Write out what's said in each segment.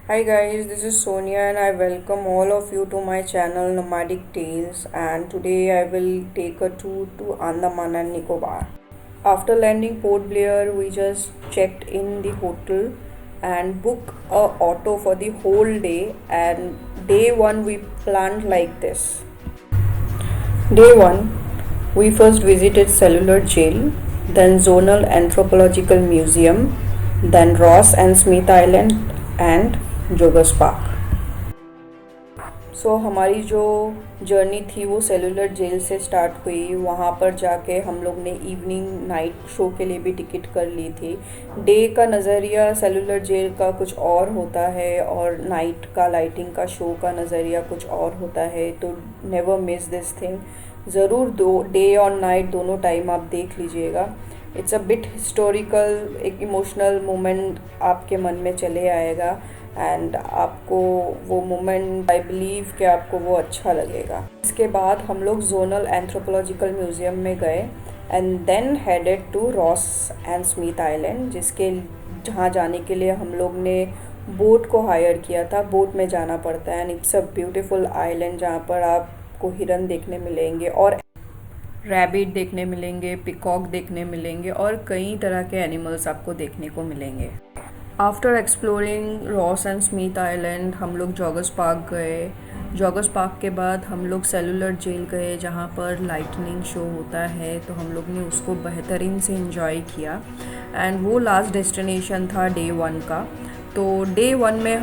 Hi guys, this is Sonia and I welcome all of you to my channel Nomadic Tales, and today I will take a tour to Andaman and Nicobar. After landing Port Blair, we just checked in the hotel and booked a auto for the whole day, and day 1 we planned like this. Day 1, we first visited Cellular Jail, then Zonal Anthropological Museum, then Ross and Smith Island and joggers park. हमारी जो journey थी वो cellular jail से start हुई। वहाँ पर जाके हम लोग ने इवनिंग नाइट शो के लिए भी टिकट कर ली थी। डे का नज़रिया सेलुलर जेल का कुछ और होता है और नाइट का लाइटिंग का शो का नज़रिया कुछ और होता है, तो नेवर मिस दिस थिंग। ज़रूर दो डे और नाइट दोनों टाइम आप देख लीजिएगा। इट्स अ बिट हिस्टोरिकल, एक इमोशनल मोमेंट आपके मन में चले आएगा एंड आपको वो मोमेंट आई बिलीव कि आपको वो अच्छा लगेगा। इसके बाद हम लोग जोनल एंथ्रोपोलॉजिकल म्यूज़ियम में गए and then headed to Ross and Smith island, जहाँ जाने के लिए हम लोग ने बोट को हायर किया था। बोट में जाना पड़ता है and it's a beautiful island जहाँ पर आपको हिरन देखने मिलेंगे और रैबिट देखने मिलेंगे, पिकॉक देखने मिलेंगे और कई तरह के एनिमल्स आपको देखने को मिलेंगे। After exploring Ross and Smith island हम लोग जॉगस पार्क गए। जॉगस पार्क के बाद हम लोग सेलुलर जेल गए जहाँ पर लाइटनिंग शो होता है, तो हम लोग ने उसको बेहतरीन से एंजॉय किया एंड वो लास्ट डेस्टिनेशन था डे 1 का। तो डे 1 में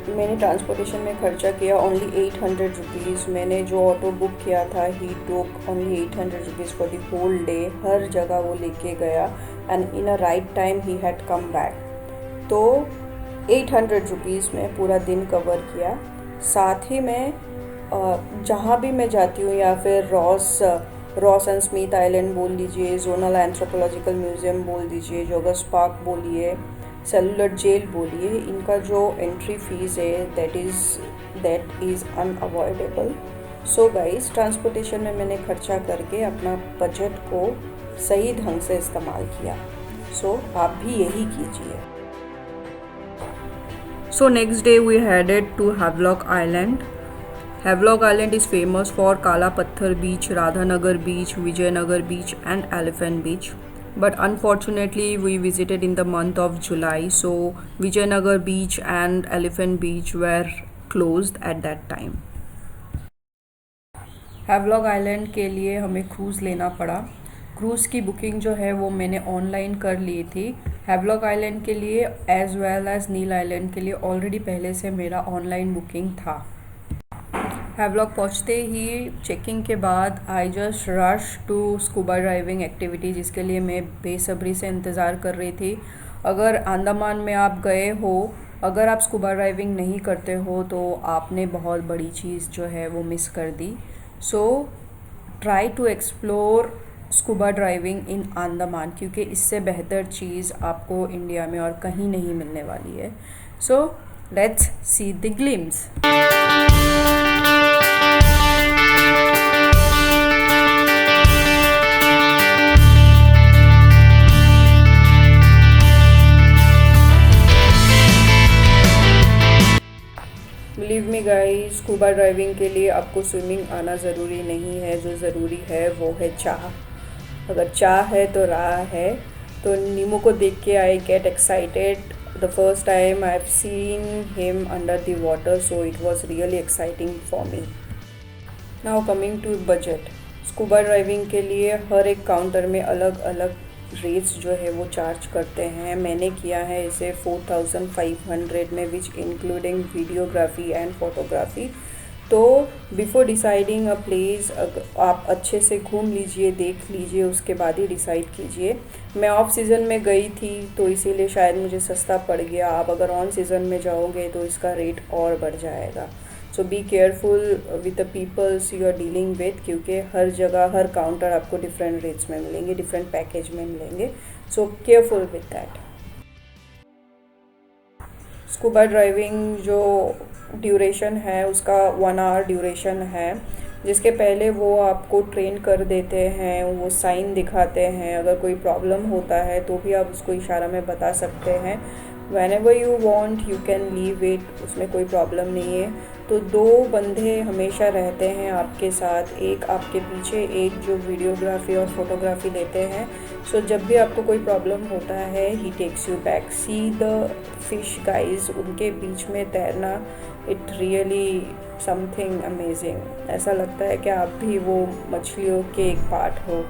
मैंने ट्रांसपोर्टेशन में खर्चा किया ओनली 800 रुपीज़। मैंने जो ऑटो बुक किया था he took only 800 rupees for the whole day. हर जगह वो लेके गया and in a right time he had come back. तो 800 रुपीज़ में पूरा दिन कवर किया। साथ ही मैं जहाँ भी मैं जाती हूँ, या फिर रॉस एंड स्मिथ आइलैंड बोल लीजिए, जोनल एंथ्रोपोलॉजिकल म्यूज़ियम बोल दीजिए, जॉगस पार्क बोलिए, सेलुलर जेल बोलिए, इनका जो एंट्री फीस है that is unavoidable. So guys, transportation में मैंने खर्चा करके अपना बजट को सही ढंग से इस्तेमाल किया। सो आप भी यही कीजिए। So next day we headed to Havelock Island. Havelock Island is famous for Kala Patthar Beach, Radhanagar Beach, Vijayanagar Beach and Elephant Beach. But unfortunately we visited in the month of July, so Vijayanagar Beach and Elephant Beach were closed at that time. Havelock Island के लिए हमें cruise लेना पड़ा। Cruise की booking जो है वो मैंने ऑनलाइन कर ली थी। हैवलॉक आइलैंड के लिए एज वेल एज नील आइलैंड के लिए ऑलरेडी पहले से मेरा ऑनलाइन बुकिंग था। हैवलॉक पहुंचते ही चेकिंग के बाद I just rush to scuba driving activity, जिसके लिए मैं बेसब्री से इंतज़ार कर रही थी। अगर अंडमान में आप गए हो, अगर आप स्कूबा ड्राइविंग नहीं करते हो तो आपने बहुत बड़ी चीज़ जो है वो मिस कर दी। So try to explore scuba driving in Andaman, क्योंकि इससे बेहतर चीज़ आपको इंडिया में और कहीं नहीं मिलने वाली है। So let's see the glimpse. Believe me guys, scuba driving के लिए आपको स्विमिंग आना ज़रूरी नहीं है। जो ज़रूरी है वो है चाह। अगर चाह है तो राह है। तो नीमो को देख के I get excited. The first time I have seen him under the water, so it was really exciting for me. Now coming to budget. Scuba driving के लिए हर एक काउंटर में अलग अलग रेट्स जो है वो चार्ज करते हैं। मैंने किया है इसे 4500 में, विच इंक्लूडिंग वीडियोग्राफी एंड फोटोग्राफी। तो बिफोर डिसाइडिंग अ प्लेस आप अच्छे से घूम लीजिए, देख लीजिए, उसके बाद ही डिसाइड कीजिए। मैं ऑफ सीज़न में गई थी तो इसीलिए शायद मुझे सस्ता पड़ गया। आप अगर ऑन सीज़न में जाओगे तो इसका रेट और बढ़ जाएगा। So be careful with the peoples you are dealing with, क्योंकि हर जगह हर काउंटर आपको डिफरेंट रेट्स में मिलेंगे, डिफरेंट पैकेज में मिलेंगे। So careful with that. Scuba driving जो ड्यूरेशन है उसका 1 आवर ड्यूरेशन है, जिसके पहले वो आपको ट्रेन कर देते हैं, वो साइन दिखाते हैं। अगर कोई प्रॉब्लम होता है तो भी आप उसको इशारा में बता सकते हैं। whenever you want you can leave it, उसमें कोई प्रॉब्लम नहीं है। तो 2 बंदे हमेशा रहते हैं आपके साथ, एक आपके पीछे, एक जो वीडियोग्राफी और फोटोग्राफी लेते हैं। सो जब भी आपको कोई प्रॉब्लम होता है he takes you back. See the fish guys, उनके बीच में तैरना, इट रियली समथिंग अमेजिंग। ऐसा लगता है कि आप भी वो मछलियों के एक पार्ट हो।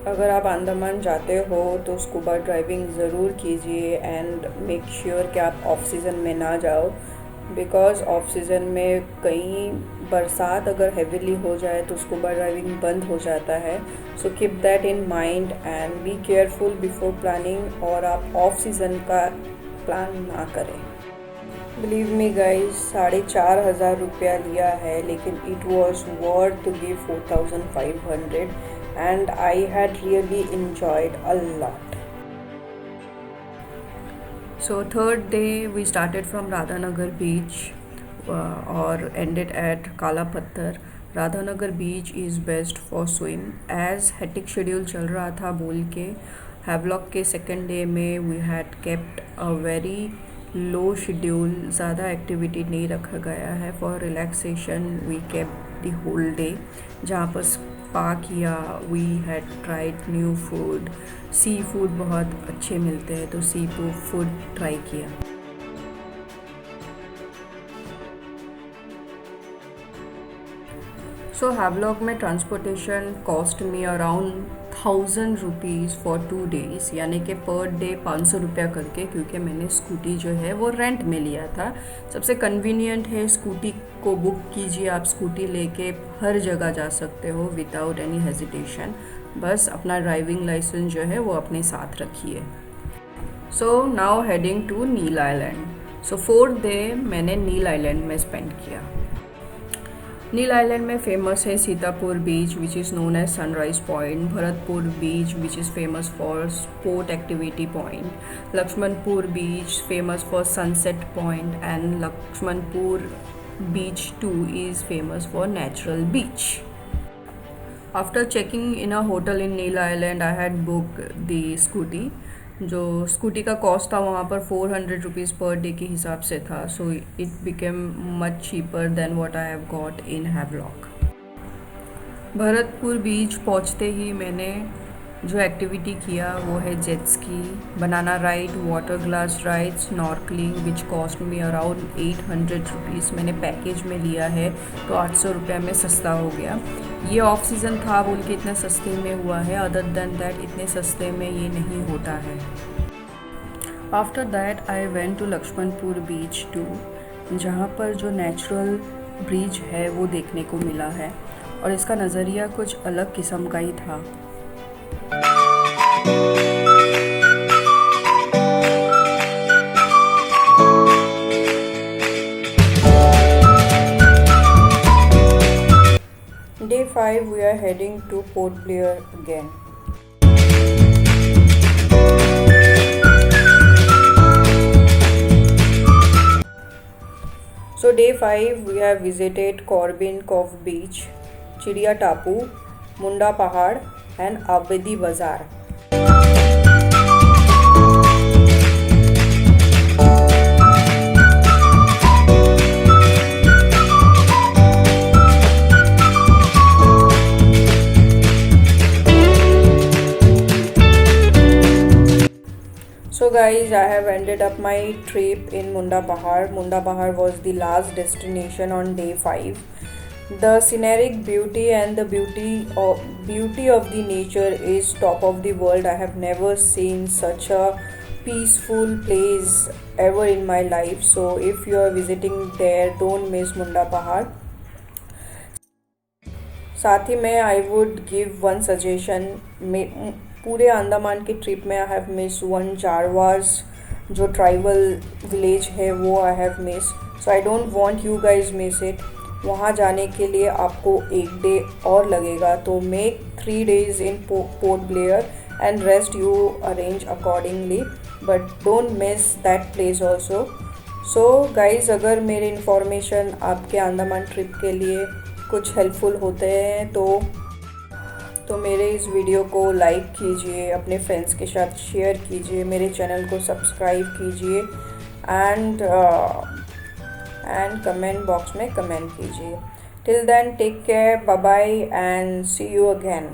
अगर आप अंडमान जाते हो तो स्कूबा ड्राइविंग ज़रूर कीजिए एंड मेक श्योर कि आप ऑफ सीज़न में ना जाओ, बिकॉज ऑफ सीज़न में कहीं बरसात अगर हेवीली हो जाए तो स्कूबा ड्राइविंग बंद हो जाता है। So keep that in mind and be careful before planning, और आप ऑफ सीज़न का प्लान ना करें। बिलीव मी गाइज, 4,500 रुपया लिया है, लेकिन it was worth to give 4,500 and I had really enjoyed a lot. So third day we started from Radhanagar beach or ended at Kala Patthar. Radhanagar beach is best for swim. As hectic schedule चल रहा था बोल के Havelock के second day में we had kept a very low schedule, ज़्यादा activity नहीं रखा गया है। For relaxation we kept the whole day, जहाँ पर स्पा किया। We had tried new food, sea food बहुत अच्छे मिलते हैं तो सी फूड ट्राई किया। सो हैवलॉक में transportation cost me around 1,000 rupees for 2 days, यानी कि पर डे 500 रुपया करके, क्योंकि मैंने स्कूटी जो है वो रेंट में लिया था। सबसे कन्वीनियंट है, स्कूटी को बुक कीजिए, आप स्कूटी लेके हर जगह जा सकते हो विदाउट एनी हेजिटेशन। बस अपना ड्राइविंग लाइसेंस जो है वो अपने साथ रखिए। So now heading to Neil island. So 4th day मैंने नील आइलैंड में स्पेंड किया। नील आइलैंड में फेमस है Sitapur beach which is known as sunrise point, Bharatpur beach which is famous for sport activity point, Laxmanpur beach famous for sunset point, and Laxmanpur beach 2 is famous for natural beach. After checking in a hotel in Neil Island, I had booked the scooty. जो scooty का cost था वहाँ पर 400 rupees per day के हिसाब से था। So it became much cheaper then what I have got in Havelock. Bharatpur beach पहुँचते ही मैंने जो एक्टिविटी किया वो है jet ski, banana ride, water glass ride, snorkelling which cost me around 800 rupees. मैंने पैकेज में लिया है तो 800 रुपये में सस्ता हो गया। ये ऑफ सीज़न था बोल के इतने सस्ते में हुआ है, अदर देन दैट इतने सस्ते में ये नहीं होता है। After that I went to Laxmanpur beach 2, जहाँ पर जो नेचुरल ब्रिज है वो देखने को मिला है और इसका नज़रिया कुछ अलग किस्म का ही था। Day 5 we are heading to Port Blair again. So day 5 we have visited Corbin Cove Beach, Chidiya Tapu, Munda Pahad and Abedi Bazaar. So guys, I have ended up my trip in Munda Pahad. Munda Pahad was the last destination on day 5. The scenic beauty and the beauty of the nature is top of the world. I have never seen such a peaceful place ever in my life. So if you are visiting there, don't miss Munda Pahad. साथ ही में I would give one suggestion, पूरे अंडमान के trip में I have miss one जारवाज जो tribal village है वो I have miss. So I don't want you guys miss it. वहाँ जाने के लिए आपको 1 डे और लगेगा, तो make 3 days in port Blair and rest you arrange accordingly, but don't miss that place also. So guys, अगर मेरे इन्फॉर्मेशन आपके अंडमान ट्रिप के लिए कुछ हेल्पफुल होते हैं तो तो मेरे इस वीडियो को लाइक कीजिए, अपने फ्रेंड्स के साथ शेयर कीजिए, मेरे चैनल को सब्सक्राइब कीजिए एंड कमेंट बॉक्स में कमेंट कीजिए। Till then take care, bye bye and see you again.